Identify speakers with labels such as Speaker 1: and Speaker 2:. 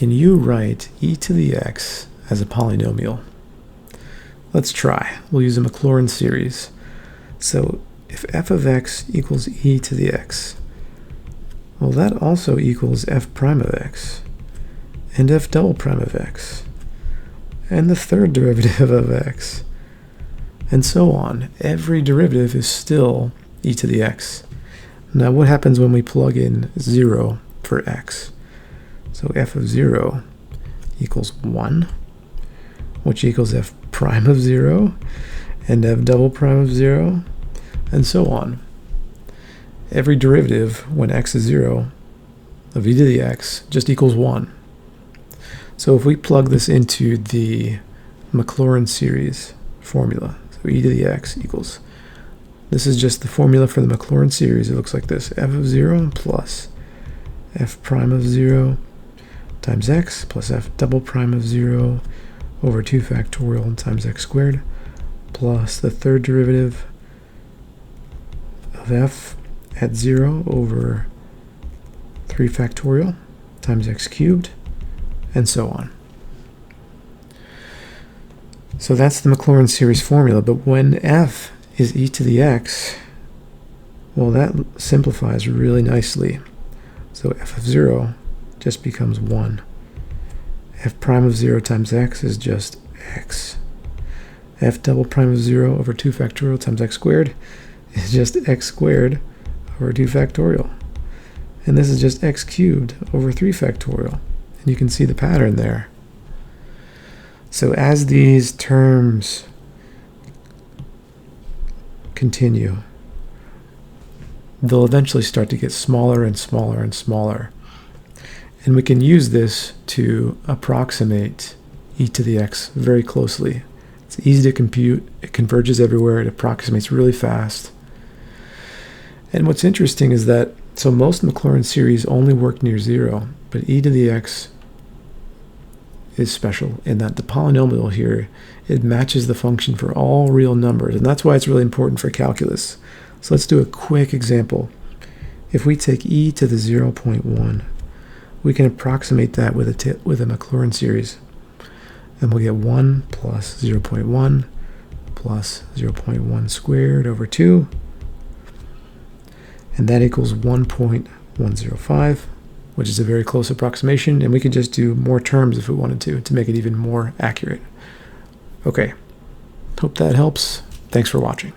Speaker 1: Can you write e to the x as a polynomial? Let's try. We'll use a Maclaurin series. So if f of x equals e to the x, well, that also equals f prime of x, and f double prime of x, and the third derivative of x, and so on. Every derivative is still e to the x. Now what happens when we plug in 0 for x? So f of 0 equals 1, which equals f prime of 0, and f double prime of 0, and so on. Every derivative when x is 0 of e to the x just equals 1. So if we plug this into the Maclaurin series formula, so e to the x equals, this is just the formula for the Maclaurin series. It looks like this: f of 0 plus f prime of 0 times x plus f double prime of 0 over 2 factorial times x squared plus the third derivative of f at 0 over 3 factorial times x cubed, and so on. So that's the Maclaurin series formula, but when f is e to the x, well, that simplifies really nicely. So f of 0 just becomes 1. F prime of 0 times x is just x. F double prime of 0 over 2 factorial times x squared is just x squared over 2 factorial. And this is just x cubed over 3 factorial. And you can see the pattern there. So as these terms continue, they'll eventually start to get smaller and smaller and smaller. And we can use this to approximate e to the x very closely. It's easy to compute, it converges everywhere, it approximates really fast. And what's interesting is that, so most Maclaurin series only work near 0, but e to the x is special in that the polynomial here, it matches the function for all real numbers, and that's why it's really important for calculus. So let's do a quick example. If we take e to the 0.1, we can approximate that with a Maclaurin series, and we'll get 1 plus 0.1 plus 0.1 squared over 2, and that equals 1.105, which is a very close approximation, and we could just do more terms if we wanted to make it even more accurate. Okay, hope that helps. Thanks for watching.